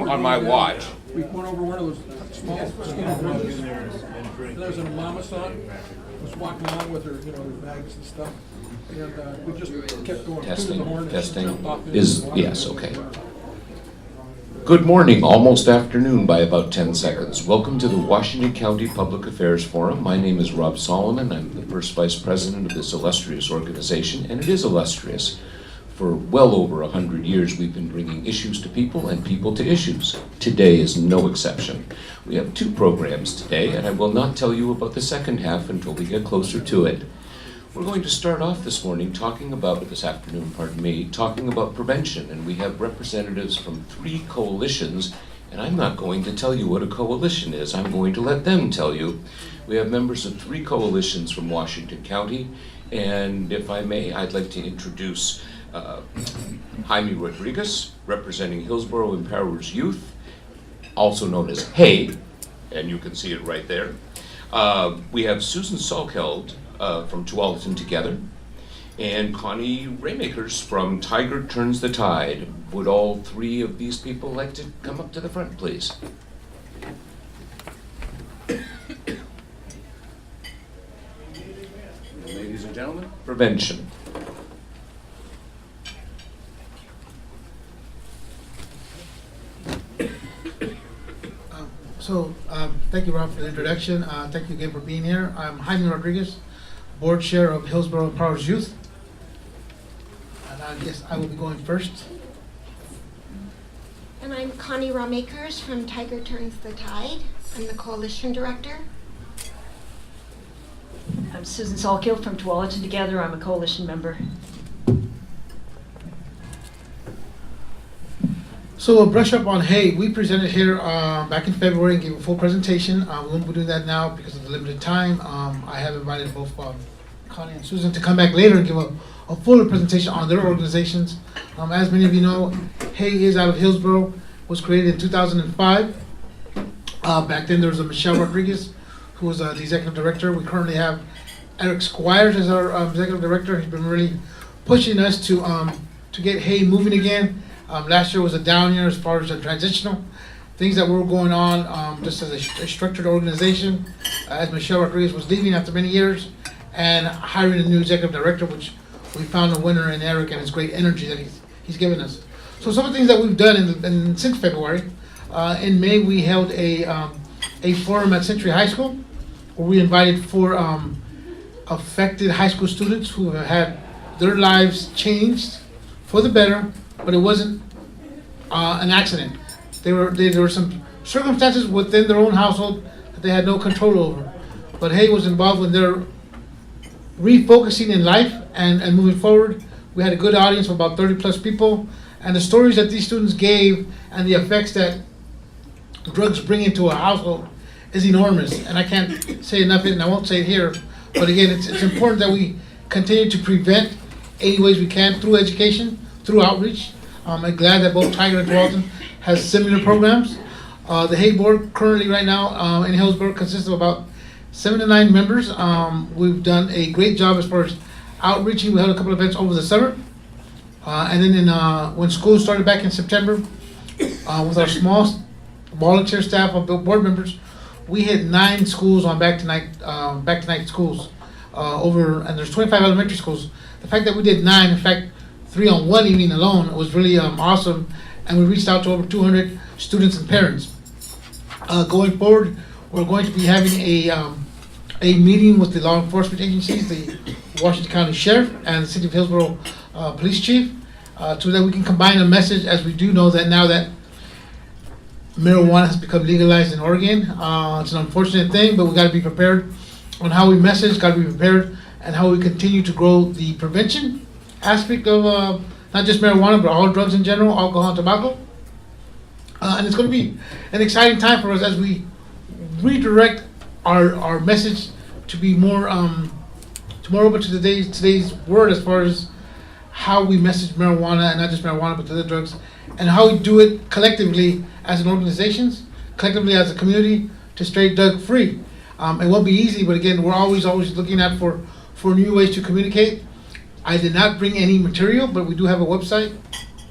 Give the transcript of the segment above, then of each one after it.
on my watch. We went over one of those small skinny bridges, and there was a mama son was walking along with her, her bags and stuff, and we just kept going. Testing, tooting the horn, and she testing. jumped off into the water. Yes, okay. Good morning, almost afternoon by about 10 seconds. Welcome to the Washington County Public Affairs Forum. My name is Rob Solomon. I'm the first vice president of this illustrious organization, and it is illustrious. For well over 100 years, we've been bringing issues to people and people to issues. Today is no exception. We have two programs today, and I will not tell you about the second half until we get closer to it. We're going to start off this afternoon, talking about prevention, and we have representatives from 3 coalitions, and I'm not going to tell you what a coalition is. I'm going to let them tell you. We have members of 3 coalitions from Washington County, and if I may, I'd like to introduce Jaime Rodriguez, representing Hillsborough Empowers Youth, also known as HAY, and you can see it right there. We have Susan Salkeld from Tualatin Together, and Connie Raymakers from Tiger Turns the Tide. Would all 3 of these people like to come up to the front, please? Ladies and gentlemen, prevention. Thank you, Rob, for the introduction. Thank you again for being here. I'm Jaime Rodriguez, board chair of Hillsborough Empowers Youth. And I guess I will be going first. And I'm Connie Rawmakers from Tiger Turns the Tide. I'm the coalition director. I'm Susan Salkeld from Tualatin Together. I'm a coalition member. So a brush up on HAY. We presented here back in February and gave a full presentation. We won't be doing that now because of the limited time. I have invited both Connie and Susan to come back later and give a fuller presentation on their organizations. As many of you know, HAY is out of Hillsborough, was created in 2005. Back then there was a Michelle Rodriguez who was the executive director. We currently have Eric Squires as our executive director. He's been really pushing us to get HAY moving again. Last year was a down year as far as the transitional things that were going on, just as a structured organization. As Michelle Rodriguez was leaving after many years and hiring a new executive director, which we found a winner in Eric and his great energy that he's given us. So some of the things that we've done since February, in May we held a forum at Century High School where we invited 4 affected high school students who have had their lives changed for the better, but it wasn't an accident. There were some circumstances within their own household that they had no control over. But HAY was involved with their refocusing in life and moving forward. We had a good audience of about 30 plus people, and the stories that these students gave and the effects that drugs bring into a household is enormous. And I can't say enough, and I won't say it here, but again, it's important that we continue to prevent any ways we can through education, through outreach. I'm glad that both Tiger and Tualatin has similar programs. The HAY board currently right now in Hillsborough consists of about 7 to 9 members. We've done a great job as far as outreaching. We held a couple of events over the summer. And then when school started back in September, with our small volunteer staff of board members, we hit 9 schools on back-to-night schools and there's 25 elementary schools. The fact that we did 9, in fact, 3 on one evening alone was really awesome, and we reached out to over 200 students and parents. Going forward, we're going to be having a meeting with the law enforcement agencies, the Washington County Sheriff and the City of Hillsborough Police Chief, so that we can combine a message, as we do know that now that marijuana has become legalized in Oregon. It's an unfortunate thing, but we got to be prepared on how we message, got to be prepared, and how we continue to grow the prevention aspect of not just marijuana, but all drugs in general, alcohol and tobacco. And it's going to be an exciting time for us as we redirect our message to be more open to today's word as far as how we message marijuana, and not just marijuana, but other drugs, and how we do it collectively as an organization, collectively as a community, to stay drug free. It won't be easy, but again, we're always looking at for new ways to communicate. I did not bring any material, but we do have a website,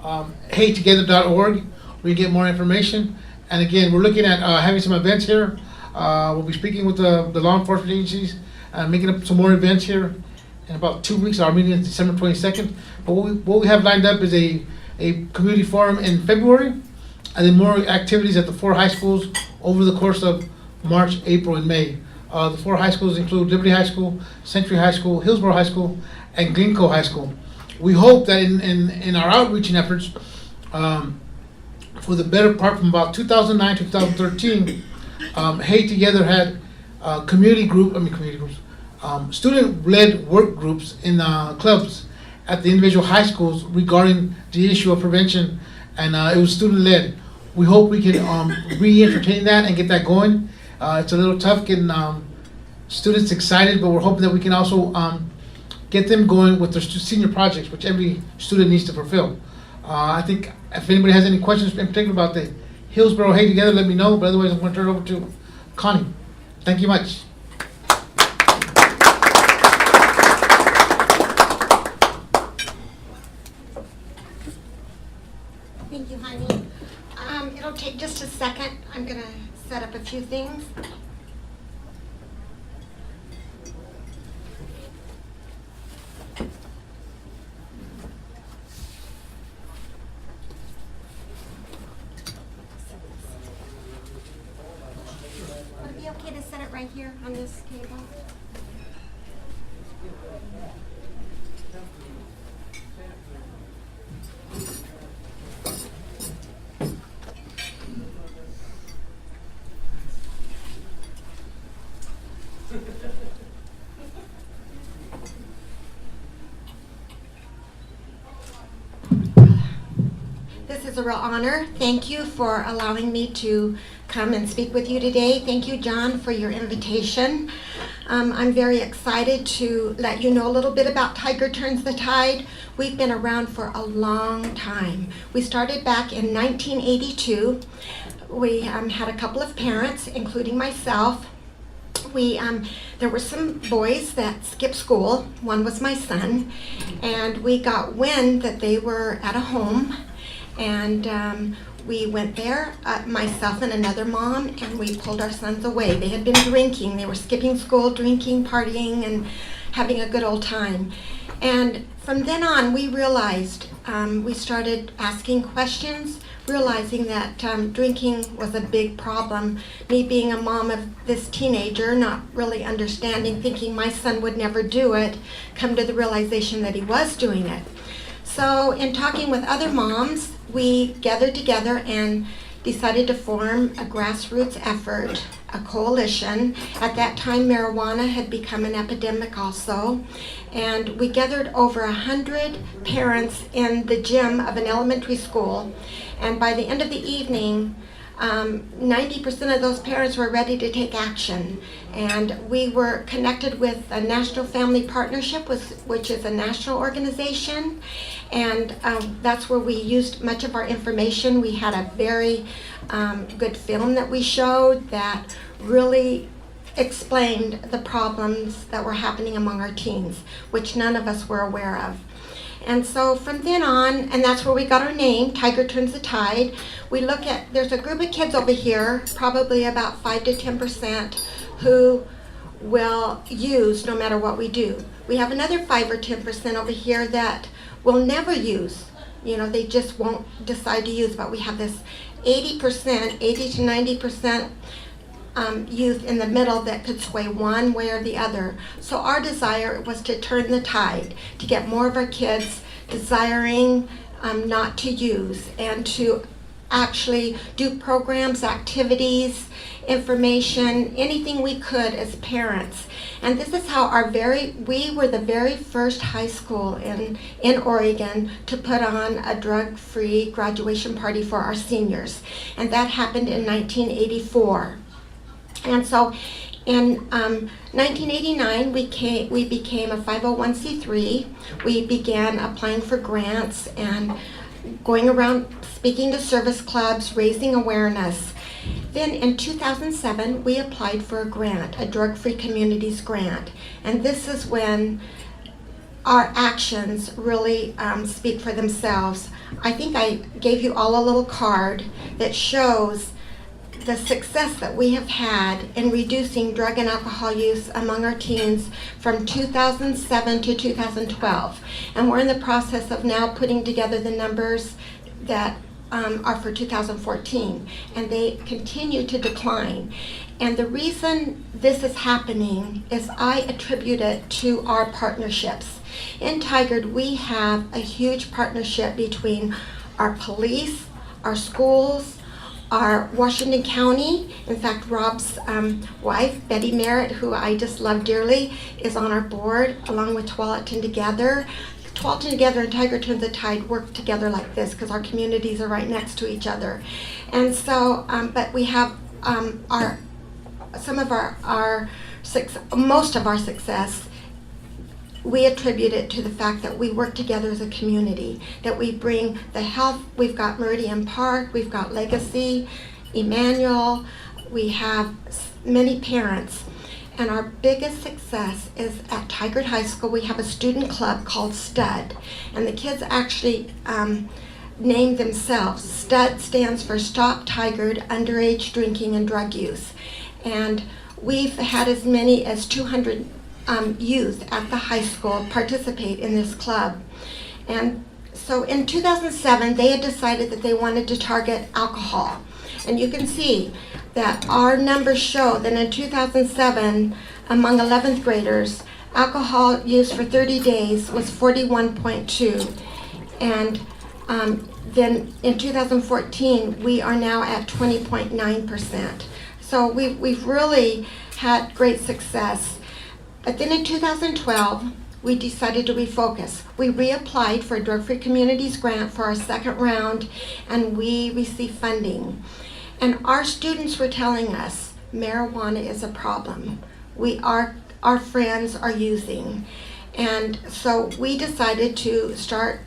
heytogether.org. we get more information. And again, we're looking at having some events here. We'll be speaking with the law enforcement agencies and making up some more events here in about 2 weeks. Our meeting is December 22nd. But what we have lined up is a community forum in February, and then more activities at the 4 high schools over the course of March, April, and May. The 4 high schools include Liberty High School, Century High School, Hillsborough High School, and Glencoe High School. We hope that in our outreaching efforts, for the better part from about 2009 to 2013, Hey Together had community groups, student-led work groups in clubs at the individual high schools regarding the issue of prevention, and it was student-led. We hope we can re-entertain that and get that going. It's a little tough getting students excited, but we're hoping that we can also get them going with their senior projects, which every student needs to fulfill. I think if anybody has any questions in particular about the Hillsborough Hey Together, let me know, but otherwise I'm going to turn it over to Connie. Thank you much. Thank you, honey. It'll take just a second. I'm gonna set up a few things. Would it be okay to set it right here on this table? This is a real honor. Thank you for allowing me to come and speak with you today. Thank you, John, for your invitation. I'm very excited to let you know a little bit about Tiger Turns the Tide. We've been around for a long time. We started back in 1982. We had a couple of parents, including myself. There were some boys that skipped school. One was my son, and we got wind that they were at a home, and we went there, myself and another mom, and we pulled our sons away. They had been drinking. They were skipping school, drinking, partying, and having a good old time. And from then on, we realized, we started asking questions, realizing that drinking was a big problem. Me being a mom of this teenager, not really understanding, thinking my son would never do it, come to the realization that he was doing it. So in talking with other moms, we gathered together and decided to form a grassroots effort, a coalition. At that time, marijuana had become an epidemic also. And we gathered over 100 parents in the gym of an elementary school. And by the end of the evening, 90% of those parents were ready to take action. And we were connected with a National Family Partnership, which is a national organization. And that's where we used much of our information. We had a very good film that we showed that really explained the problems that were happening among our teens, which none of us were aware of. And so from then on, and that's where we got our name, Tiger Turns the Tide. We look at, there's a group of kids over here, probably about 5 to 10%, who will use no matter what we do. We have another 5 or 10% over here that will never use. You know, they just won't decide to use, but we have this 80%, 80 to 90% youth in the middle that could sway one way or the other. So our desire was to turn the tide, to get more of our kids desiring not to use, and to actually do programs, activities, information, anything we could as parents. And this is how we were the very first high school in Oregon to put on a drug-free graduation party for our seniors. And that happened in 1984. And so in 1989, we became a 501c3. We began applying for grants and going around speaking to service clubs, raising awareness. Then in 2007, we applied for a grant, a Drug-Free Communities grant. And this is when our actions really speak for themselves. I think I gave you all a little card that shows the success that we have had in reducing drug and alcohol use among our teens from 2007 to 2012. And we're in the process of now putting together the numbers that are for 2014, and they continue to decline. And the reason this is happening is I attribute it to our partnerships. In Tigard, we have a huge partnership between our police, our schools, our Washington County. In fact, Rob's wife, Betty Merritt, who I just love dearly, is on our board, along with Tualatin Together. Tualatin Together and Tigard Turns the Tide work together like this because our communities are right next to each other. And so, but we have most of our success, we attribute it to the fact that we work together as a community, that we bring the health. We've got Meridian Park, we've got Legacy, Emmanuel, we have many parents. And our biggest success is at Tigard High School. We have a student club called STUD, and the kids actually name themselves. STUD stands for Stop Tigard Underage Drinking and Drug Use. And we've had as many as 200 youth at the high school participate in this club. And so in 2007, they had decided that they wanted to target alcohol. And you can see that our numbers show that in 2007, among 11th graders, alcohol use for 30 days was 41.2. And then in 2014, we are now at 20.9%. So we've really had great success. But then in 2012, we decided to refocus. We reapplied for a Drug-Free Communities grant for our second round, and we received funding. And our students were telling us marijuana is a problem. Our friends are using. And so we decided to start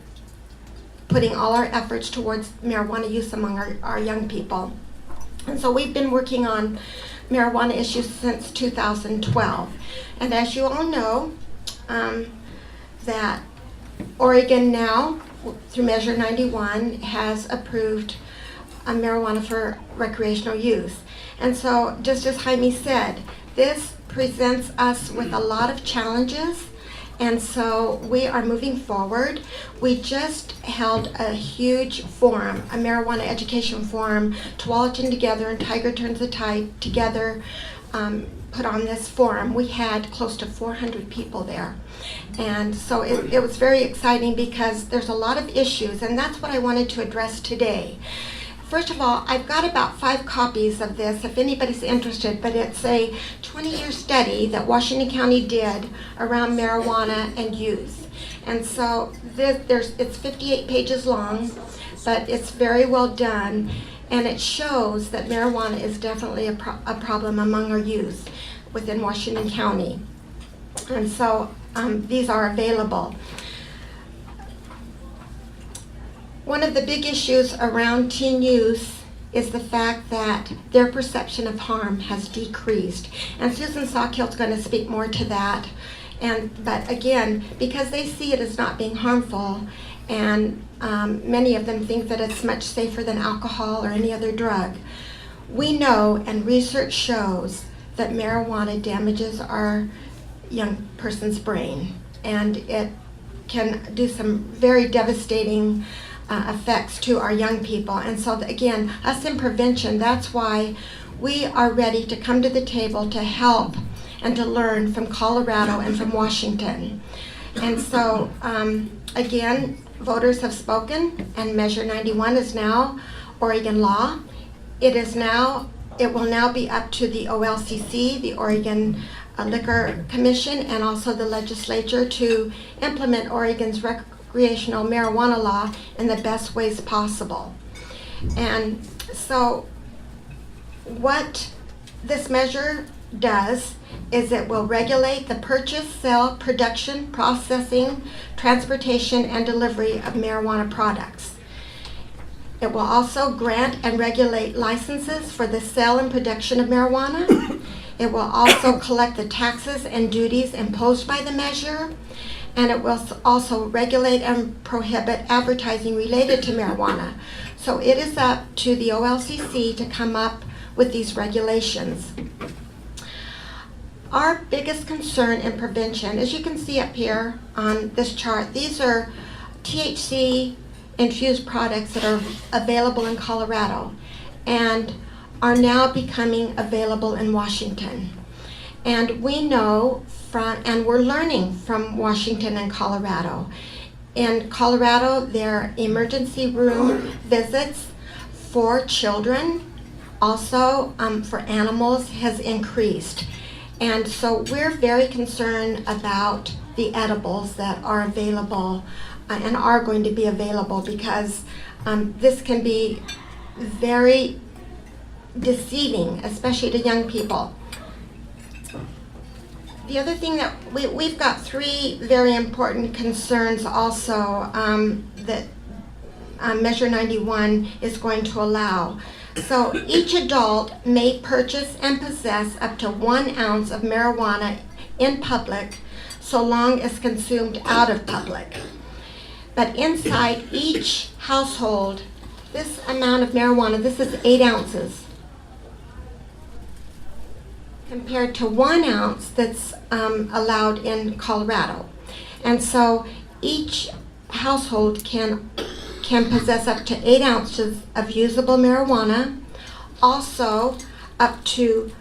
putting all our efforts towards marijuana use among our young people. And so we've been working on marijuana issues since 2012. And as you all know, that Oregon now, through Measure 91, has approved marijuana for recreational use. And so, just as Jaime said, this presents us with a lot of challenges, and so we are moving forward. We just held a huge forum, a marijuana education forum. Tualatin Together and Tigard Turns the Tide together put on this forum. We had close to 400 people there. And so it was very exciting because there's a lot of issues, and that's what I wanted to address today. First of all, I've got about 5 copies of this if anybody's interested, but it's a 20-year study that Washington County did around marijuana and use. And so it's 58 pages long, but it's very well done, and it shows that marijuana is definitely a problem among our youth within Washington County. And so these are available. One of the big issues around teen use is the fact that their perception of harm has decreased. And Susan Sawkill's going to speak more to that. But again, because they see it as not being harmful, and many of them think that it's much safer than alcohol or any other drug, we know and research shows that marijuana damages our young person's brain. And it can do some very devastating effects to our young people. And so again, us in prevention, that's why we are ready to come to the table to help and to learn from Colorado and from Washington. And so again, voters have spoken, and Measure 91 is now Oregon law. It will now be up to the OLCC, the Oregon Liquor Commission, and also the legislature to implement Oregon's recreational marijuana law in the best ways possible. And so what this measure does is it will regulate the purchase, sale, production, processing, transportation, and delivery of marijuana products. It will also grant and regulate licenses for the sale and production of marijuana. It will also collect the taxes and duties imposed by the measure. and it will also regulate and prohibit advertising related to marijuana. So it is up to the OLCC to come up with these regulations. Our biggest concern in prevention, as you can see up here on this chart, these are THC infused products that are available in Colorado and are now becoming available in Washington. And we know and we're learning from Washington and Colorado. In Colorado, their emergency room visits for children, also for animals, has increased. And so we're very concerned about the edibles that are available and are going to be available, because this can be very deceiving, especially to young people. The other thing that we've got three very important concerns also that Measure 91 is going to allow. So each adult may purchase and possess up to 1 ounce of marijuana in public, so long as consumed out of public. But inside each household, this amount of marijuana, this is 8 ounces, compared to 1 ounce that's allowed in Colorado. And so each household can possess up to 8 ounces of usable marijuana, also up to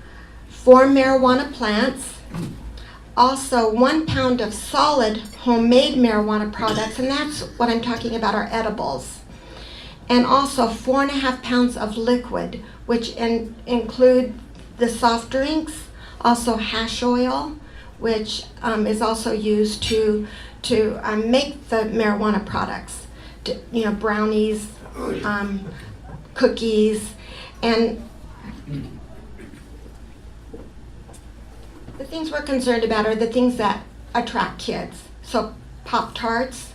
4 marijuana plants, also 1 pound of solid homemade marijuana products, and that's what I'm talking about, are edibles, and also 4.5 pounds of liquid, which include the soft drinks, also hash oil, which is also used to make the marijuana products, brownies, cookies, and the things we're concerned about are the things that attract kids. So Pop-Tarts,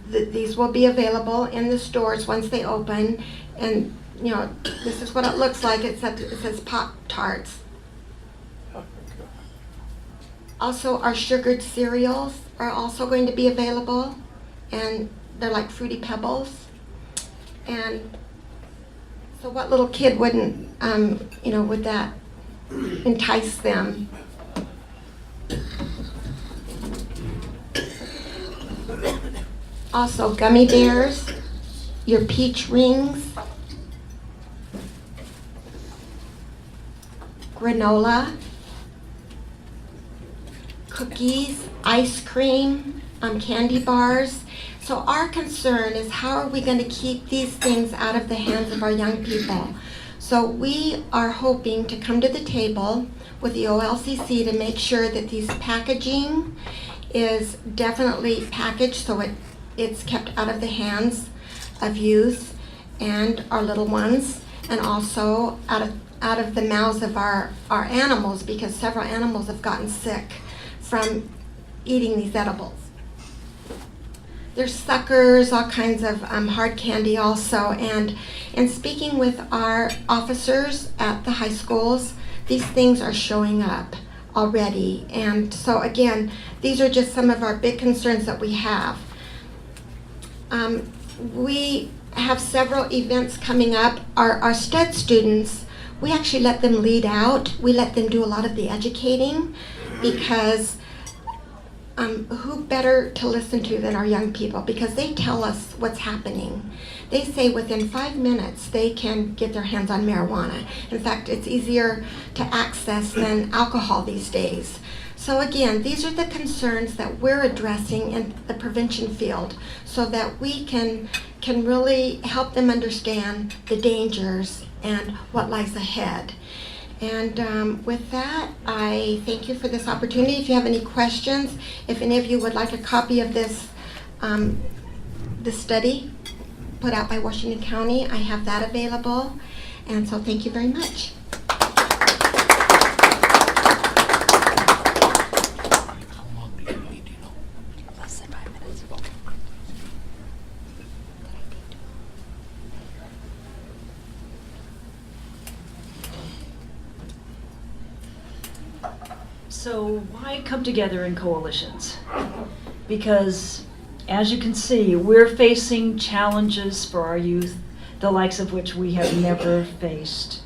these will be available in the stores once they open, and this is what it looks like. It says Pop-Tarts. Also, our sugared cereals are also going to be available, and they're like Fruity Pebbles. And so what little kid wouldn't, would that entice them? Also, gummy bears, your peach rings, granola, cookies, ice cream, candy bars. So our concern is, how are we going to keep these things out of the hands of our young people? So we are hoping to come to the table with the OLCC to make sure that these packaging is definitely packaged so it's kept out of the hands of youth and our little ones, and also out of the mouths of our animals, because several animals have gotten sick from eating these edibles. There's suckers, all kinds of hard candy also, and in speaking with our officers at the high schools, these things are showing up already. And so again, these are just some of our big concerns that we have. We have several events coming up. Our STED students, we actually let them lead out. We let them do a lot of the educating, because who better to listen to than our young people, because they tell us what's happening. They say within 5 minutes they can get their hands on marijuana. In fact, it's easier to access than alcohol these days. So again, these are the concerns that we're addressing in the prevention field, so that we can really help them understand the dangers and what lies ahead. And with that, I thank you for this opportunity. If you have any questions, if any of you would like a copy of this study put out by Washington County, I have that available. And so thank you very much. Less than 5 minutes. So why come together in coalitions? Because, as you can see, we're facing challenges for our youth, the likes of which we have never faced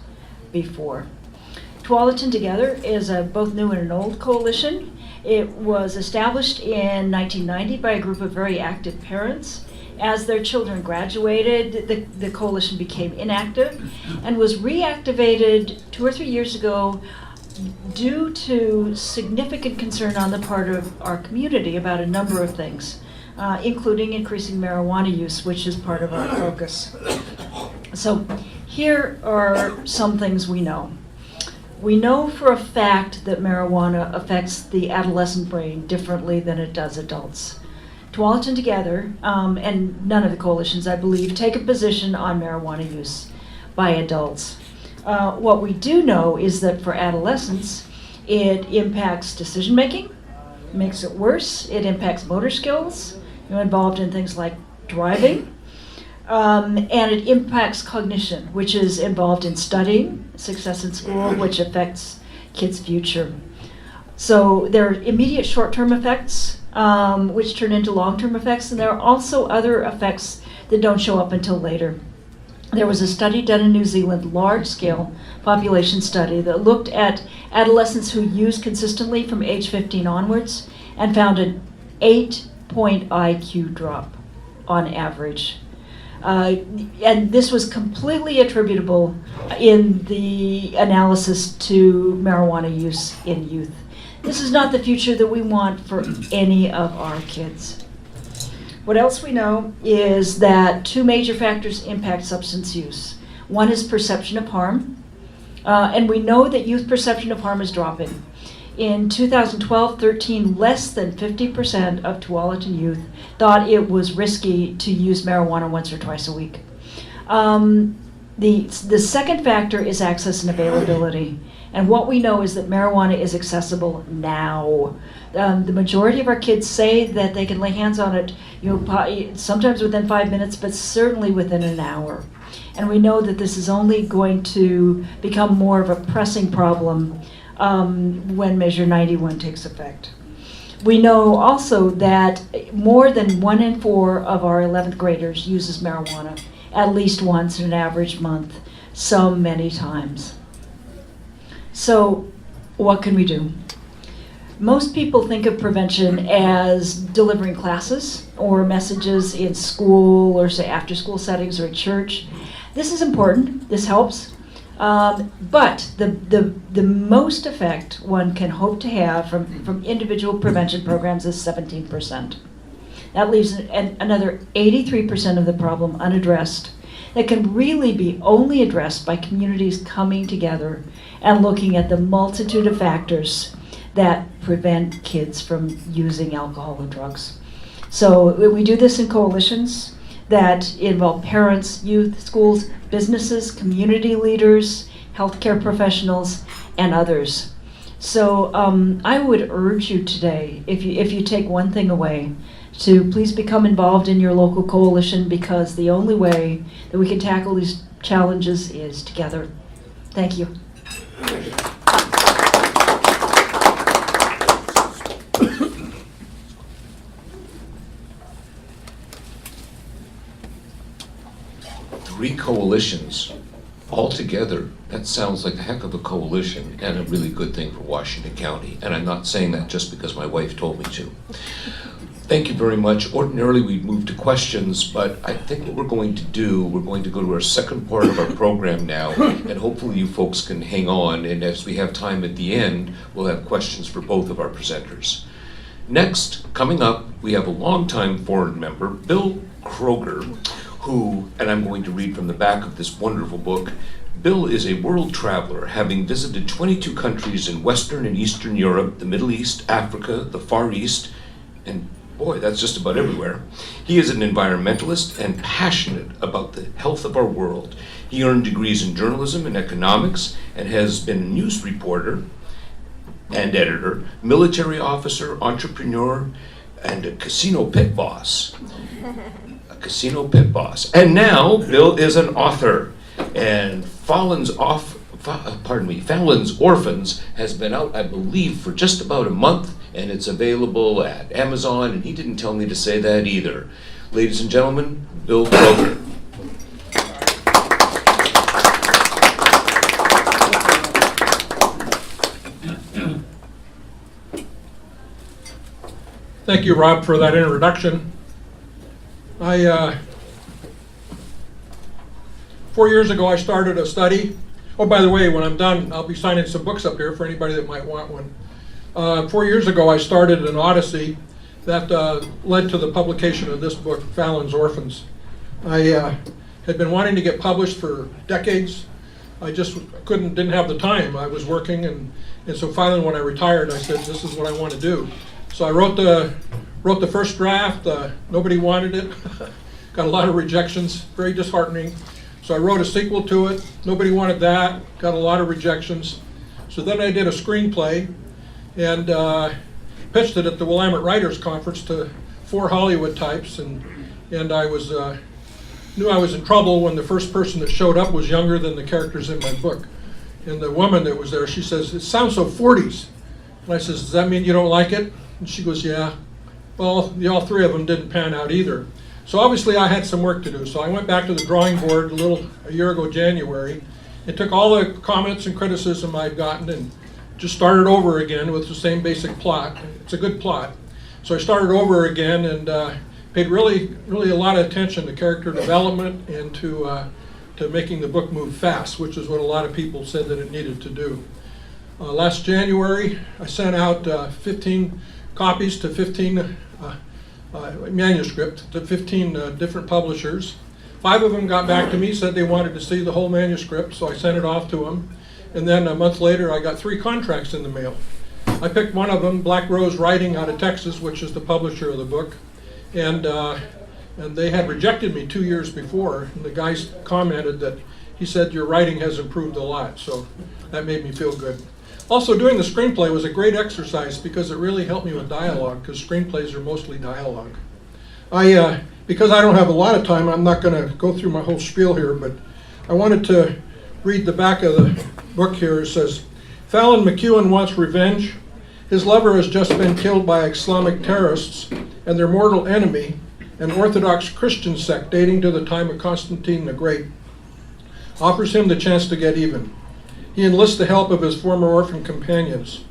before. Tualatin Together is a both new and an old coalition. It was established in 1990 by a group of very active parents. As their children graduated, the coalition became inactive and was reactivated 2 or 3 years ago due to significant concern on the part of our community about a number of things, including increasing marijuana use, which is part of our focus. So here are some things we know. We know for a fact that marijuana affects the adolescent brain differently than it does adults. Tualatin Together, and none of the coalitions, I believe, take a position on marijuana use by adults. What we do know is that for adolescents, it impacts decision-making, makes it worse. It impacts motor skills, involved in things like driving. And it impacts cognition, which is involved in studying, success in school, which affects kids' future. So there are immediate short-term effects, which turn into long-term effects, and there are also other effects that don't show up until later. There was a study done in New Zealand, large-scale population study, that looked at adolescents who used consistently from age 15 onwards and found an 8-point IQ drop on average. And this was completely attributable in the analysis to marijuana use in youth. This is not the future that we want for any of our kids. What else we know is that 2 major factors impact substance use. One is perception of harm, and we know that youth perception of harm is dropping. In 2012-13, less than 50% of Tualatin youth thought it was risky to use marijuana once or twice a week. The second factor is access and availability. And what we know is that marijuana is accessible now. The majority of our kids say that they can lay hands on it, sometimes within 5 minutes, but certainly within an hour. And we know that this is only going to become more of a pressing problem when Measure 91 takes effect. We know also that more than 1 in 4 of our 11th graders uses marijuana at least once in an average month, so many times. So what can we do? Most people think of prevention as delivering classes or messages in school or, say, after-school settings or at church. This is important. This helps. But the most effect one can hope to have from individual prevention programs is 17%. That leaves another 83% of the problem unaddressed that can really be only addressed by communities coming together and looking at the multitude of factors that prevent kids from using alcohol and drugs. So we do this in coalitions that involve parents, youth, schools, businesses, community leaders, healthcare professionals, and others. So I would urge you today, if you take one thing away, to please become involved in your local coalition, because the only way that we can tackle these challenges is together. Thank you. Three coalitions all together. That sounds like a heck of a coalition and a really good thing for Washington County. And I'm not saying that just because my wife told me to. Thank you very much. Ordinarily we'd move to questions, but I think what we're going to do, we're going to go to our second part of our program now, and hopefully you folks can hang on, and as we have time at the end, we'll have questions for both of our presenters. Next, coming up, we have a longtime foreign member, Bill Kroger, who, and I'm going to read from the back of this wonderful book, Bill is a world traveler, having visited 22 countries in Western and Eastern Europe, the Middle East, Africa, the Far East, and boy, that's just about everywhere. He is an environmentalist and passionate about the health of our world. He earned degrees in journalism and economics and has been a news reporter and editor, military officer, entrepreneur, and a casino pit boss. A casino pit boss. And now Bill is an author. And Fallon's Orphans has been out, I believe, for just about a month, and it's available at Amazon, and he didn't tell me to say that either. Ladies and gentlemen, Bill Kroger. Thank you, Rob, for that introduction. 4 years ago, I started a study. Oh, by the way, when I'm done, I'll be signing some books up here for anybody that might want one. 4 years ago, I started an odyssey that led to the publication of this book, Fallon's Orphans. I had been wanting to get published for decades. I just didn't have the time. I was working, and so finally when I retired, I said, this is what I want to do. So I wrote the first draft. Nobody wanted it. Got a lot of rejections, very disheartening. So I wrote a sequel to it. Nobody wanted that. Got a lot of rejections. So then I did a screenplay and pitched it at the Willamette Writers Conference to 4 Hollywood types, and I knew I was in trouble when the first person that showed up was younger than the characters in my book. And the woman that was there, she says, "It sounds so 40s." And I says, "Does that mean you don't like it?" And she goes, "Yeah." Well, all 3 of them didn't pan out either. So obviously I had some work to do. So I went back to the drawing board a year ago, January, and took all the comments and criticism I'd gotten and just started over again with the same basic plot. It's a good plot. So I started over again and paid really a lot of attention to character development and to making the book move fast, which is what a lot of people said that it needed to do. Last January, I sent out 15 copies to 15 manuscript to 15 different publishers. 5 of them got back to me, said they wanted to see the whole manuscript, so I sent it off to them. And then a month later, I got 3 contracts in the mail. I picked one of them, Black Rose Writing out of Texas, which is the publisher of the book. And they had rejected me 2 years before, and the guy commented that he said, "Your writing has improved a lot," so that made me feel good. Also, doing the screenplay was a great exercise because it really helped me with dialogue, because screenplays are mostly dialogue. Because I don't have a lot of time, I'm not going to go through my whole spiel here, but I wanted to read the back of the book here. It says, "Fallon McEwen wants revenge. His lover has just been killed by Islamic terrorists, and their mortal enemy, an Orthodox Christian sect dating to the time of Constantine the Great, offers him the chance to get even. He enlists the help of his former orphan companions.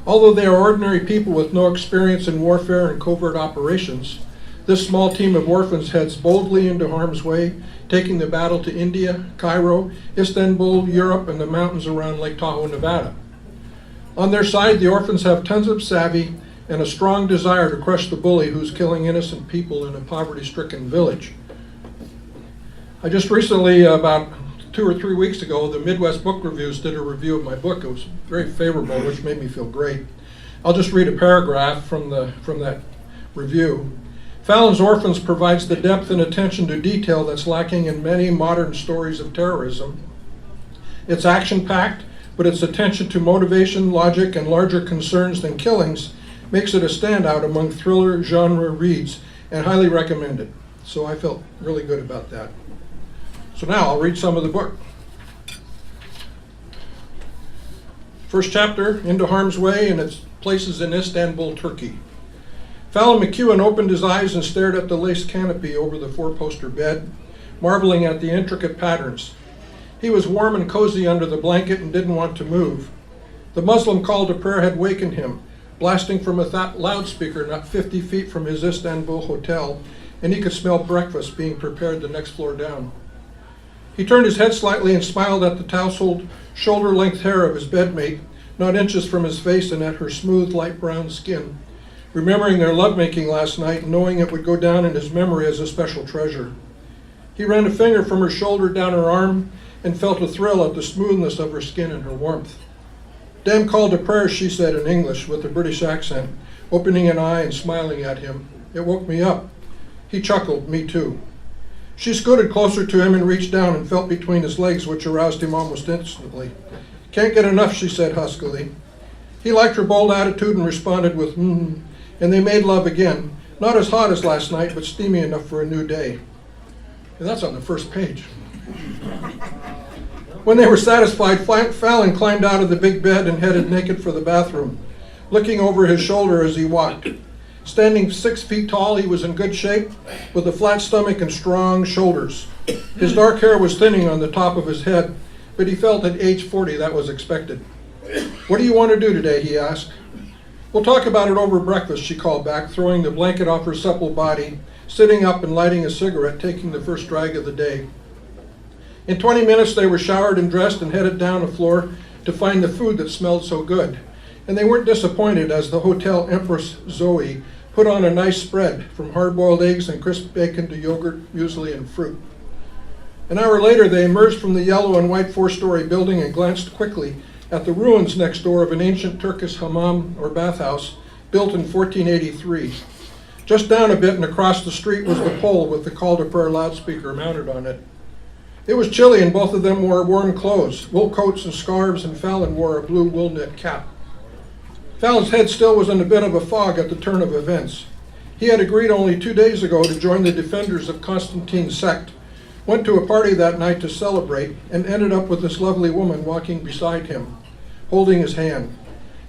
Although they are ordinary people with no experience in warfare and covert operations, this small team of orphans heads boldly into harm's way, taking the battle to India, Cairo, Istanbul, Europe, and the mountains around Lake Tahoe, Nevada. On their side, the orphans have tons of savvy and a strong desire to crush the bully who's killing innocent people in a poverty-stricken village." I just recently, about 2 or 3 weeks ago, the Midwest Book Reviews did a review of my book. It was very favorable, which made me feel great. I'll just read a paragraph from that review. "Fallon's Orphans provides the depth and attention to detail that's lacking in many modern stories of terrorism. It's action-packed, but its attention to motivation, logic, and larger concerns than killings makes it a standout among thriller genre reads, and highly recommended." So I felt really good about that. So now I'll read some of the book. First chapter, Into Harm's Way, and its places in Istanbul, Turkey. Fallon McEwen opened his eyes and stared at the lace canopy over the 4-poster bed, marveling at the intricate patterns. He was warm and cozy under the blanket and didn't want to move. The Muslim call to prayer had wakened him, blasting from a loudspeaker not 50 feet from his Istanbul hotel, and he could smell breakfast being prepared the next floor down. He turned his head slightly and smiled at the tousled, shoulder-length hair of his bedmate, not inches from his face, and at her smooth, light brown skin, remembering their lovemaking last night and knowing it would go down in his memory as a special treasure. He ran a finger from her shoulder down her arm and felt a thrill at the smoothness of her skin and her warmth. "Damn call to prayer," she said in English with a British accent, opening an eye and smiling at him. "It woke me up." He chuckled, "Me too." She scooted closer to him and reached down and felt between his legs, which aroused him almost instantly. "Can't get enough," she said huskily. He liked her bold attitude and responded with and they made love again, not as hot as last night, but steamy enough for a new day. And that's on the first page. When they were satisfied, Fallon climbed out of the big bed and headed naked for the bathroom, looking over his shoulder as he walked. Standing 6 feet tall, he was in good shape, with a flat stomach and strong shoulders. His dark hair was thinning on the top of his head, but he felt at age 40 that was expected. "What do you want to do today?" he asked. "We'll talk about it over breakfast," she called back, throwing the blanket off her supple body, sitting up and lighting a cigarette, taking the first drag of the day. In 20 minutes, they were showered and dressed and headed down the floor to find the food that smelled so good. And they weren't disappointed, as the Hotel Empress Zoe put on a nice spread, from hard-boiled eggs and crisp bacon to yogurt, muesli, and fruit. An hour later, they emerged from the yellow and white 4-story building and glanced quickly at the ruins next door of an ancient Turkish hammam or bathhouse built in 1483. Just down a bit and across the street was the pole with the call to prayer loudspeaker mounted on it. It was chilly and both of them wore warm clothes, wool coats and scarves, and Fallon wore a blue wool knit cap. Fallon's head still was in a bit of a fog at the turn of events. He had agreed only 2 days ago to join the defenders of Constantine's sect, went to a party that night to celebrate, and ended up with this lovely woman walking beside him, holding his hand.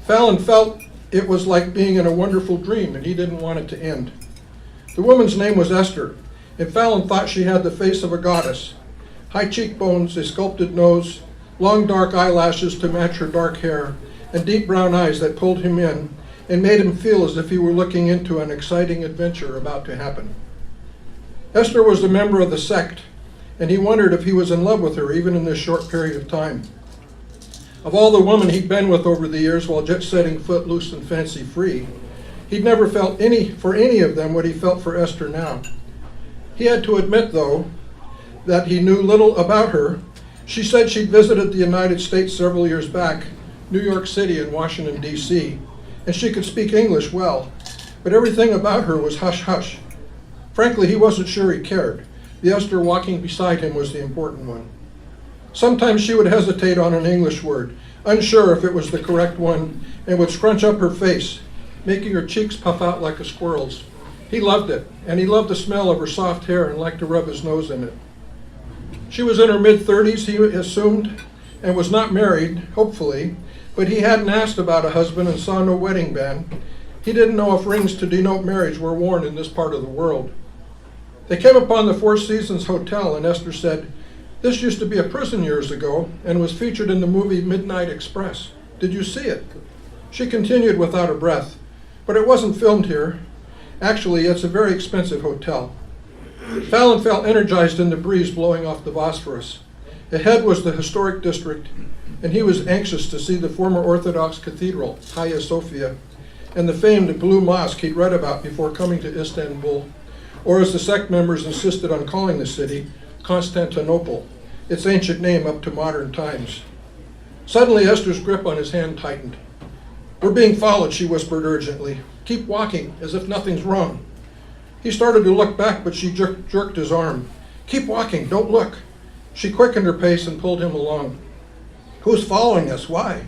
Fallon felt it was like being in a wonderful dream, and he didn't want it to end. The woman's name was Esther, and Fallon thought she had the face of a goddess. High cheekbones, a sculpted nose, long dark eyelashes to match her dark hair, and deep brown eyes that pulled him in and made him feel as if he were looking into an exciting adventure about to happen. Esther was a member of the sect, and he wondered if he was in love with her even in this short period of time. Of all the women he'd been with over the years while jet-setting footloose and fancy-free, he'd never felt for any of them what he felt for Esther now. He had to admit, though, that he knew little about her. She said she'd visited the United States several years back, New York City and Washington, D.C., and she could speak English well, but everything about her was hush-hush. Frankly, he wasn't sure he cared. The Esther walking beside him was the important one. Sometimes she would hesitate on an English word, unsure if it was the correct one, and would scrunch up her face, making her cheeks puff out like a squirrel's. He loved it, and he loved the smell of her soft hair and liked to rub his nose in it. She was in her mid-30s, he assumed, and was not married, hopefully, but he hadn't asked about a husband and saw no wedding band. He didn't know if rings to denote marriage were worn in this part of the world. They came upon the Four Seasons Hotel, and Esther said, "This used to be a prison years ago and was featured in the movie Midnight Express. Did you see it?" She continued without a breath, "But it wasn't filmed here. Actually, it's a very expensive hotel." Fallon felt energized in the breeze blowing off the Bosphorus. Ahead was the historic district, and he was anxious to see the former Orthodox cathedral, Hagia Sophia, and the famed Blue Mosque he'd read about before coming to Istanbul, or as the sect members insisted on calling the city, Constantinople, its ancient name up to modern times. Suddenly, Esther's grip on his hand tightened. "We're being followed," she whispered urgently. "Keep walking, as if nothing's wrong." He started to look back, but she jerked his arm. "Keep walking, don't look." She quickened her pace and pulled him along. "Who's following us? Why?"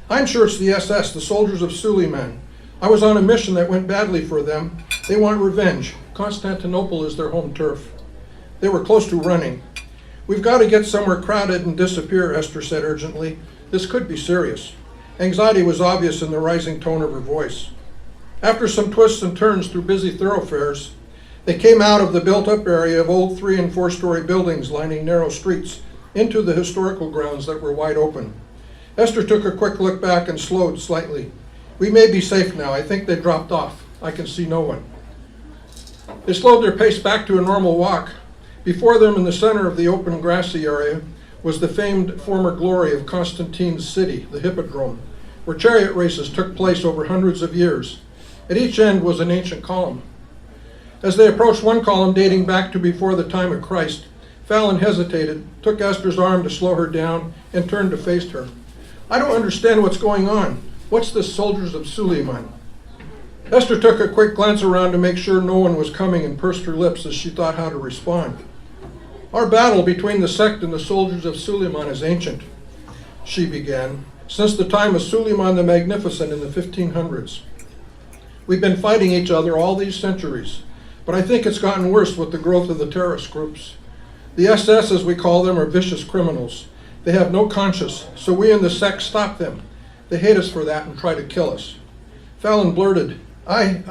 "I'm sure it's the SS, the soldiers of Suleiman. I was on a mission that went badly for them. They want revenge. Constantinople is their home turf." They were close to running. "We've got to get somewhere crowded and disappear," Esther said urgently. "This could be serious." Anxiety was obvious in the rising tone of her voice. After some twists and turns through busy thoroughfares, they came out of the built-up area of old 3- and 4-story buildings lining narrow streets into the historical grounds that were wide open. Esther took a quick look back and slowed slightly. "We may be safe now. I think they dropped off. I can see no one." They slowed their pace back to a normal walk. Before them, in the center of the open grassy area, was the famed former glory of Constantine's city, the Hippodrome, where chariot races took place over hundreds of years. At each end was an ancient column. As they approached one column dating back to before the time of Christ, Fallon hesitated, took Esther's arm to slow her down, and turned to face her. "I don't understand what's going on. What's this soldiers of Suleiman?" Esther took a quick glance around to make sure no one was coming and pursed her lips as she thought how to respond. "Our battle between the sect and the soldiers of Suleiman is ancient," she began, "since the time of Suleiman the Magnificent in the 1500s. We've been fighting each other all these centuries, but I think it's gotten worse with the growth of the terrorist groups. The SS, as we call them, are vicious criminals. They have no conscience, so we in the sect stop them. They hate us for that and try to kill us. Fallon blurted, I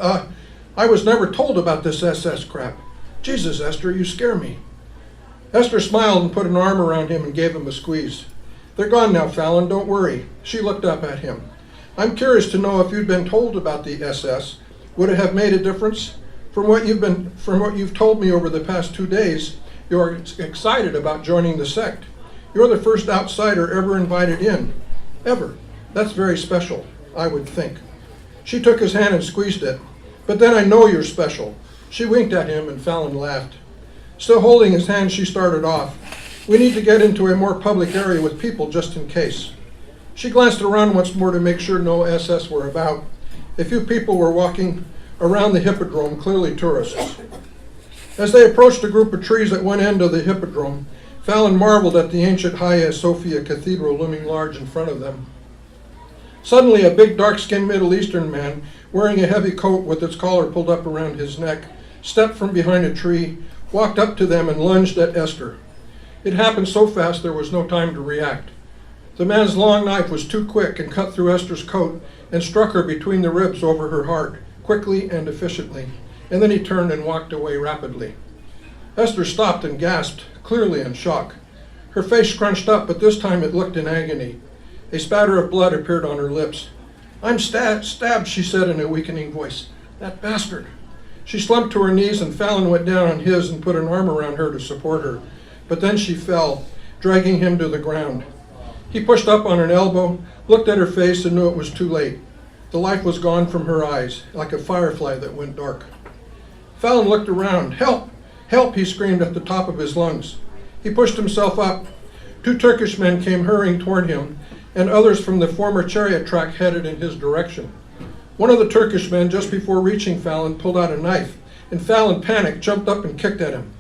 was never told about this SS crap. Jesus, Esther, you scare me. Esther smiled and put an arm around him and gave him a squeeze. They're gone now, Fallon, don't worry. She looked up at him. I'm curious to know if you'd been told about the SS. Would it have made a difference? From what you've told me over the past 2 days, you're excited about joining the sect. You're the first outsider ever invited in. Ever. That's very special, I would think. She took his hand and squeezed it. But then I know you're special. She winked at him and Fallon laughed. Still holding his hand, she started off. We need to get into a more public area with people just in case. She glanced around once more to make sure no SS were about. A few people were walking around the hippodrome, clearly tourists. As they approached a group of trees at one end of the hippodrome, Fallon marveled at the ancient Hagia Sophia Cathedral looming large in front of them. Suddenly, a big, dark-skinned Middle Eastern man, wearing a heavy coat with its collar pulled up around his neck, stepped from behind a tree, walked up to them, and lunged at Esther. It happened so fast there was no time to react. The man's long knife was too quick and cut through Esther's coat and struck her between the ribs over her heart, quickly and efficiently, and then he turned and walked away rapidly. Esther stopped and gasped, clearly in shock. Her face scrunched up, but this time it looked in agony. A spatter of blood appeared on her lips. I'm stabbed, she said in a weakening voice. That bastard. She slumped to her knees and Fallon went down on his and put an arm around her to support her. But then she fell, dragging him to the ground. He pushed up on an elbow, looked at her face and knew it was too late. The life was gone from her eyes, like a firefly that went dark. Fallon looked around. Help! Help! He screamed at the top of his lungs. He pushed himself up. 2 Turkish men came hurrying toward him, and others from the former chariot track headed in his direction. One of the Turkish men, just before reaching Fallon, pulled out a knife, and Fallon, panicked, jumped up and kicked at him.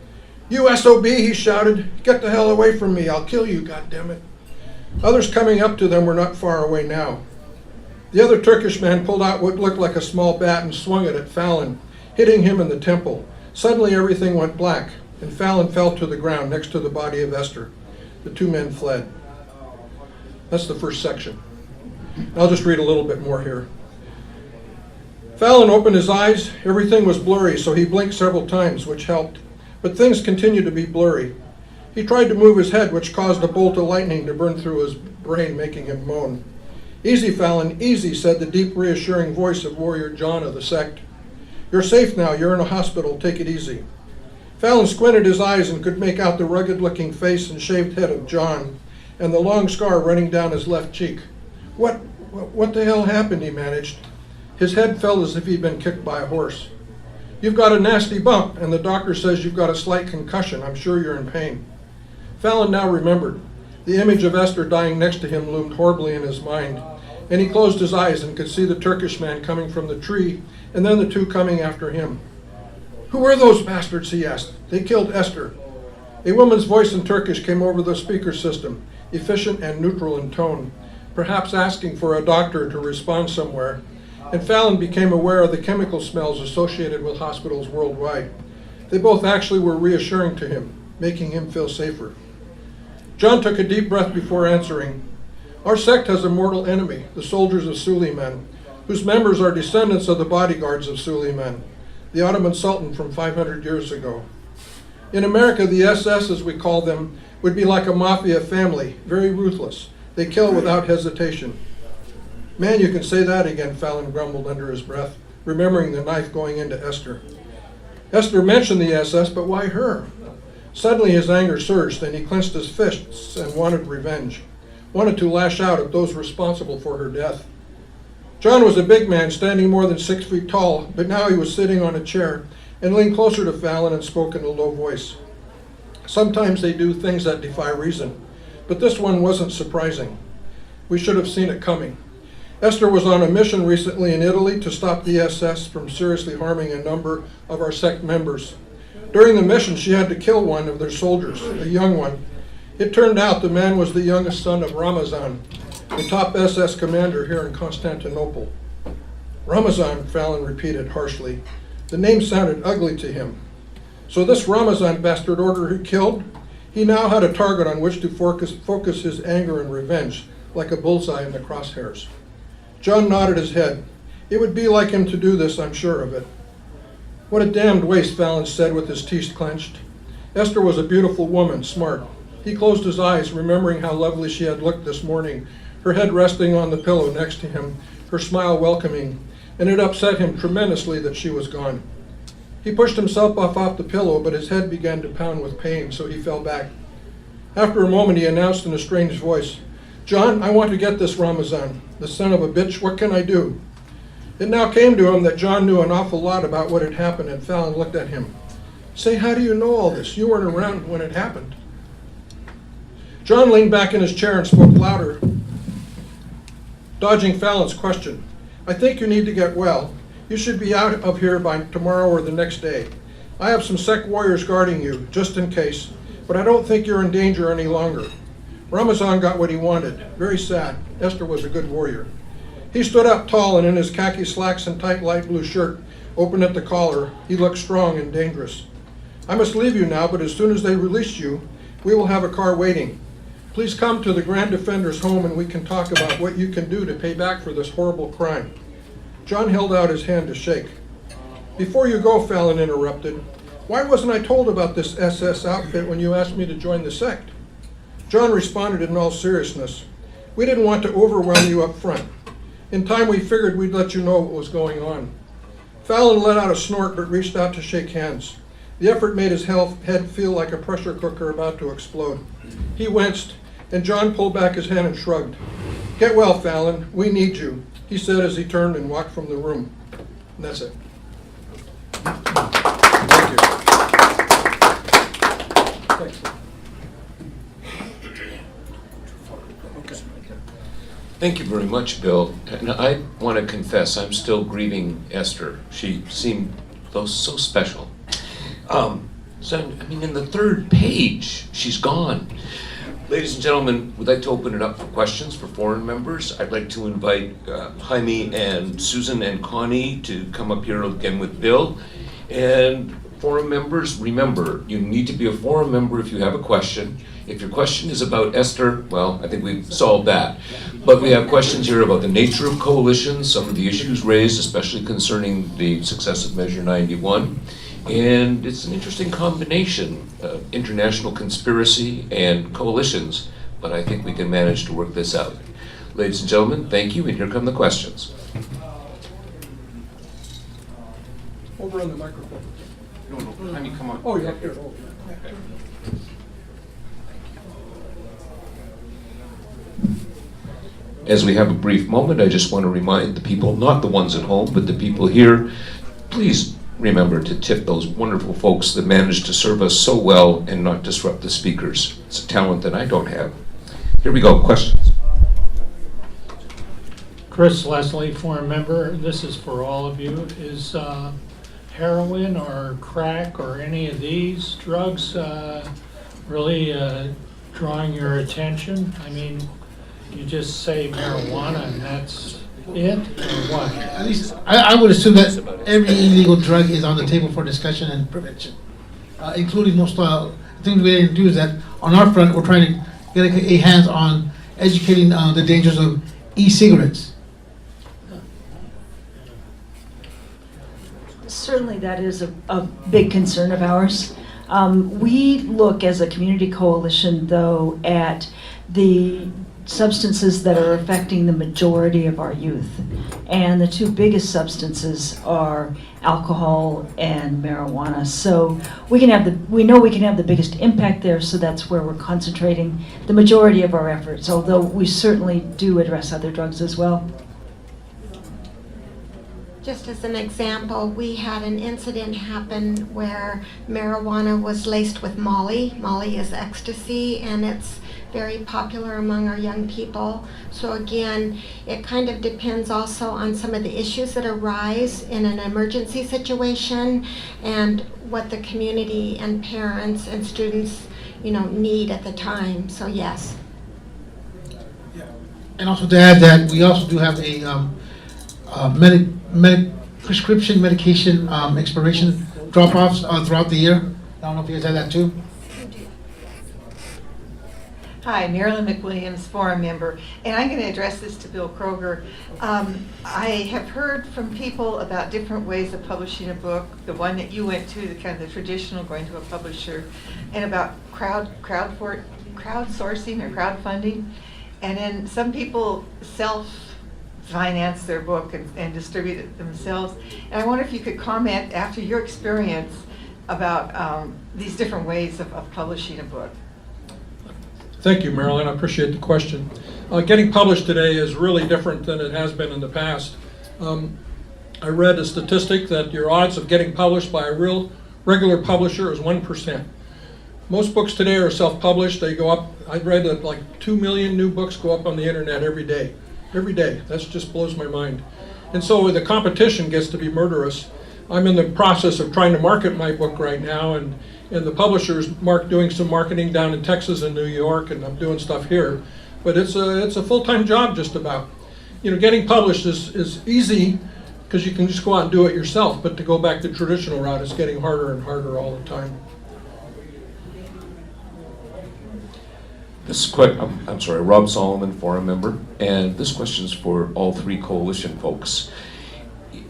You SOB, he shouted. Get the hell away from me. I'll kill you, goddammit. Others coming up to them were not far away now. The other Turkish man pulled out what looked like a small bat and swung it at Fallon, hitting him in the temple. Suddenly everything went black, and Fallon fell to the ground next to the body of Esther. The 2 men fled. That's the first section. I'll just read a little bit more here. Fallon opened his eyes. Everything was blurry, so he blinked several times, which helped. But things continued to be blurry. He tried to move his head, which caused a bolt of lightning to burn through his brain, making him moan. Easy, Fallon, easy, said the deep, reassuring voice of Warrior John of the sect. You're safe now. You're in a hospital. Take it easy. Fallon squinted his eyes and could make out the rugged-looking face and shaved head of John, and the long scar running down his left cheek. What the hell happened, he managed. His head felt as if he'd been kicked by a horse. You've got a nasty bump, and the doctor says you've got a slight concussion. I'm sure you're in pain. Fallon now remembered. The image of Esther dying next to him loomed horribly in his mind, and he closed his eyes and could see the Turkish man coming from the tree, and then the 2 coming after him. Who were those bastards, he asked. They killed Esther. A woman's voice in Turkish came over the speaker system, efficient and neutral in tone, perhaps asking for a doctor to respond somewhere, and Fallon became aware of the chemical smells associated with hospitals worldwide. They both actually were reassuring to him, making him feel safer. John took a deep breath before answering. Our sect has a mortal enemy, the soldiers of Suleiman, whose members are descendants of the bodyguards of Suleiman, the Ottoman Sultan from 500 years ago. In America, the SS, as we call them, would be like a mafia family, very ruthless. They kill without hesitation. Man, you can say that again, Fallon grumbled under his breath, remembering the knife going into Esther. Esther mentioned the SS, but why her? Suddenly his anger surged, and he clenched his fists and wanted revenge, wanted to lash out at those responsible for her death. John was a big man, standing more than 6 feet tall, but now he was sitting on a chair and leaned closer to Fallon and spoke in a low voice. Sometimes they do things that defy reason, but this one wasn't surprising. We should have seen it coming. Esther was on a mission recently in Italy to stop the SS from seriously harming a number of our sect members. During the mission, she had to kill one of their soldiers, a young one. It turned out the man was the youngest son of Ramazan, the top SS commander here in Constantinople. Ramazan, Fallon repeated harshly. The name sounded ugly to him. So this Ramazan bastard ordered her killed? He now had a target on which to focus his anger and revenge, like a bullseye in the crosshairs. John nodded his head. It would be like him to do this, I'm sure of it. What a damned waste, Fallon said with his teeth clenched. Esther was a beautiful woman, smart. He closed his eyes, remembering how lovely she had looked this morning, her head resting on the pillow next to him, her smile welcoming, and it upset him tremendously that she was gone. He pushed himself off the pillow, but his head began to pound with pain, so he fell back. After a moment, he announced in a strange voice, "John, I want to get this Ramazan. The son of a bitch, what can I do?" It now came to him that John knew an awful lot about what had happened, and Fallon looked at him. "Say, how do you know all this? You weren't around when it happened." John leaned back in his chair and spoke louder, dodging Fallon's question. "I think you need to get well. You should be out of here by tomorrow or the next day. I have some Sec warriors guarding you, just in case, but I don't think you're in danger any longer." Ramazan got what he wanted. Very sad. Esther was a good warrior. He stood up tall and in his khaki slacks and tight light blue shirt, open at the collar, he looked strong and dangerous. "I must leave you now, but as soon as they release you, we will have a car waiting. Please come to the Grand Defender's home and we can talk about what you can do to pay back for this horrible crime." John held out his hand to shake. "Before you go," Fallon interrupted, "why wasn't I told about this SS outfit when you asked me to join the sect?" John responded in all seriousness, "We didn't want to overwhelm you up front. In time we figured we'd let you know what was going on." Fallon let out a snort but reached out to shake hands. The effort made his head feel like a pressure cooker about to explode. He winced, and John pulled back his hand and shrugged. "Get well, Fallon. We need you," he said as he turned and walked from the room. And that's it. Thank you. Thanks. Thank you very much, Bill. And I want to confess, I'm still grieving Esther. She seemed so special. In the third page, she's gone. Ladies and gentlemen, we'd like to open it up for questions for foreign members. I'd like to invite Jaime and Susan and Connie to come up here again with Bill. And forum members, remember, you need to be a forum member if you have a question. If your question is about Esther, well, I think we've solved that. But we have questions here about the nature of coalitions, some of the issues raised, especially concerning the success of Measure 91. And it's an interesting combination of international conspiracy and coalitions, but I think we can manage to work this out. Ladies and gentlemen, thank you, and here come the questions. Over on the microphone. No, Jaime, come on. Oh, you're up here. Oh. As we have a brief moment, I just want to remind the people, not the ones at home, but the people here, please remember to tip those wonderful folks that managed to serve us so well and not disrupt the speakers. It's a talent that I don't have. Here we go, questions. Chris Leslie, foreign member. This is for all of you. Is heroin or crack or any of these drugs really drawing your attention? I mean, you just say marijuana and that's it, or what? At least, I would assume that every illegal drug is on the table for discussion and prevention, including most things we do is that on our front, we're trying to get a hands on educating the dangers of e-cigarettes. Certainly that is a big concern of ours. We look as a community coalition, though, at the substances that are affecting the majority of our youth. And the two biggest substances are alcohol and marijuana. So we know we can have the biggest impact there, so that's where we're concentrating the majority of our efforts, although we certainly do address other drugs as well. Just as an example, we had an incident happen where marijuana was laced with Molly. Molly is ecstasy, and it's very popular among our young people. So again, it kind of depends also on some of the issues that arise in an emergency situation and what the community and parents and students, need at the time. So yes. And also to add that we also do have a prescription medication expiration drop-offs throughout the year. I don't know if you guys have that too. Hi, Marilyn McWilliams, forum member, and I'm going to address this to Bill Kroger. I have heard from people about different ways of publishing a book, the one that you went to, the kind of the traditional going to a publisher, and about crowdsourcing or crowdfunding. And then some people self-finance their book and distribute it themselves. And I wonder if you could comment after your experience about these different ways of publishing a book. Thank you, Marilyn. I appreciate the question. Getting published today is really different than it has been in the past. I read a statistic that your odds of getting published by a real regular publisher is 1%. Most books today are self-published. They go up, I read that like 2 million new books go up on the internet every day. Every day. That just blows my mind. And so the competition gets to be murderous. I'm in the process of trying to market my book right now, and the publisher's doing some marketing down in Texas and New York, and I'm doing stuff here. But it's a full-time job just about. You know, getting published is easy because you can just go out and do it yourself, but to go back the traditional route is getting harder and harder all the time. This quick, I'm sorry, Rob Solomon, forum member, and this question's for all three coalition folks.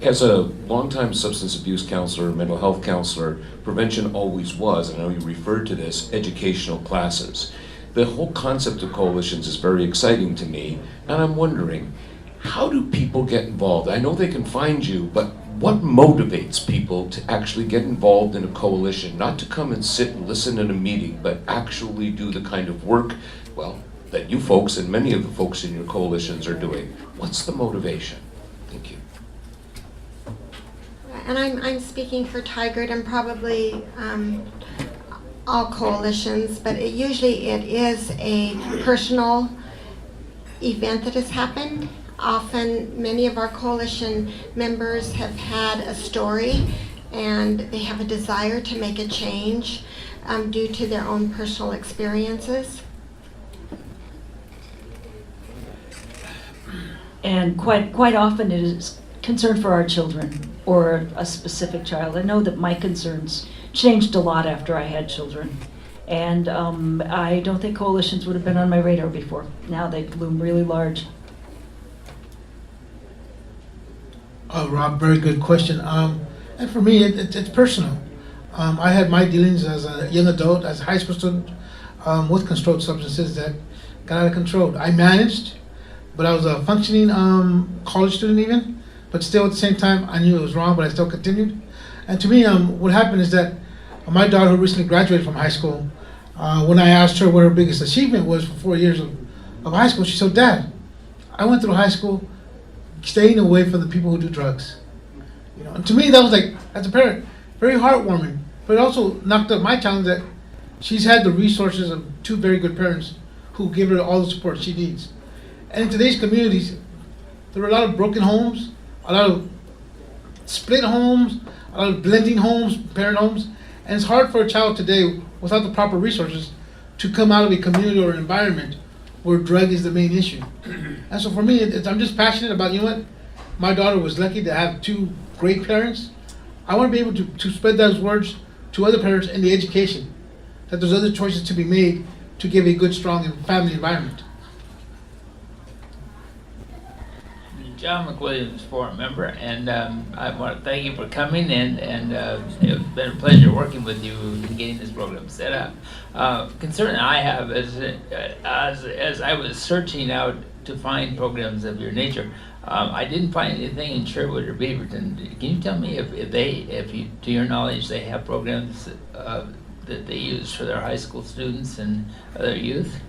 As a longtime substance abuse counselor, mental health counselor, prevention always was, and I know you referred to this, educational classes. The whole concept of coalitions is very exciting to me, and I'm wondering, how do people get involved? I know they can find you, but what motivates people to actually get involved in a coalition? Not to come and sit and listen in a meeting, but actually do the kind of work, well, that you folks and many of the folks in your coalitions are doing. What's the motivation? Thank you. And I'm speaking for Tigard and probably all coalitions, but usually it is a personal event that has happened. Often many of our coalition members have had a story and they have a desire to make a change due to their own personal experiences. And quite often it is concern for our children or a specific child. I know that my concerns changed a lot after I had children. And I don't think coalitions would have been on my radar before. Now they loom really large. Rob, very good question. And for me, it's personal. I had my dealings as a young adult, as a high school student, with controlled substances that got out of control. I managed, but I was a functioning college student even. But still, at the same time, I knew it was wrong, but I still continued. And to me, what happened is that my daughter, who recently graduated from high school, when I asked her what her biggest achievement was for 4 years of high school, she said, "Dad, I went through high school staying away from the people who do drugs." You know, and to me, that was like, as a parent, very heartwarming. But it also knocked up my challenge that she's had the resources of two very good parents who give her all the support she needs. And in today's communities, there are a lot of broken homes, a lot of split homes, a lot of blending homes, parent homes, and it's hard for a child today without the proper resources to come out of a community or an environment where drug is the main issue. And so for me, I'm just passionate about, you know what, my daughter was lucky to have two great parents. I want to be able to spread those words to other parents in the education, that there's other choices to be made to give a good, strong family environment. John McWilliams, forum member, and I want to thank you for coming, and it's been a pleasure working with you in getting this program set up. Concern I have is as I was searching out to find programs of your nature, I didn't find anything in Sherwood or Beaverton. Can you tell me if you, to your knowledge, they have programs that they use for their high school students and other youth?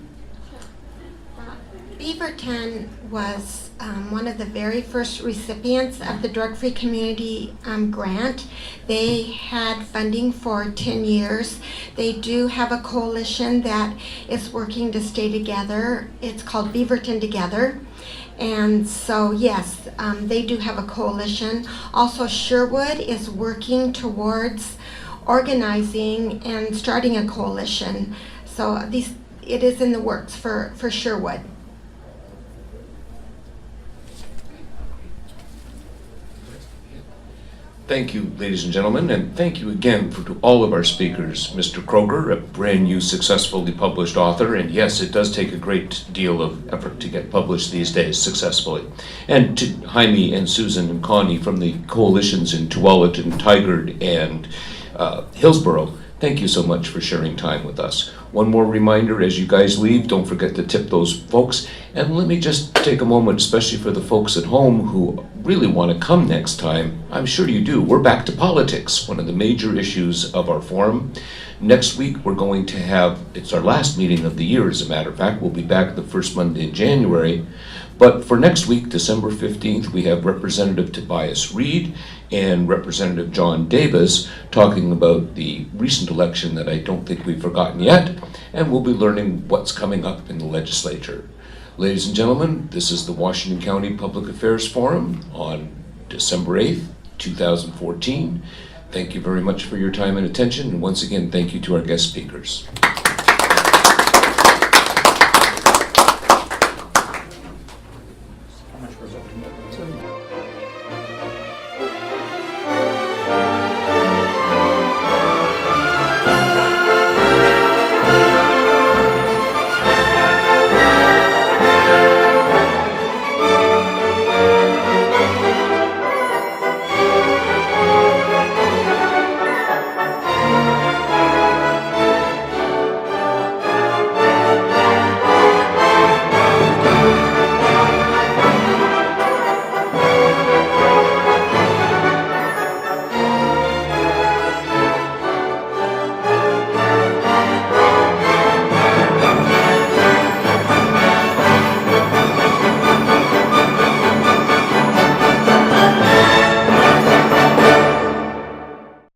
Beaverton was one of the very first recipients of the Drug Free Community grant. They had funding for 10 years. They do have a coalition that is working to stay together. It's called Beaverton Together. And so, yes, they do have a coalition. Also, Sherwood is working towards organizing and starting a coalition. So it is in the works for Sherwood. Thank you, ladies and gentlemen, and thank you again to all of our speakers. Mr. Kroger, a brand new successfully published author, and yes, it does take a great deal of effort to get published these days successfully. And to Jaime and Susan and Connie from the coalitions in Tualatin and Tigard and Hillsborough, thank you so much for sharing time with us. One more reminder as you guys leave, don't forget to tip those folks. And let me just take a moment, especially for the folks at home who really want to come next time. I'm sure you do. We're back to politics, one of the major issues of our forum. Next week, we're going to have, it's our last meeting of the year, as a matter of fact. We'll be back the first Monday in January. But for next week, December 15th, we have Representative Tobias Reed and Representative John Davis talking about the recent election that I don't think we've forgotten yet, and we'll be learning what's coming up in the legislature. Ladies and gentlemen, this is the Washington County Public Affairs Forum on December 8th, 2014. Thank you very much for your time and attention, and once again, thank you to our guest speakers.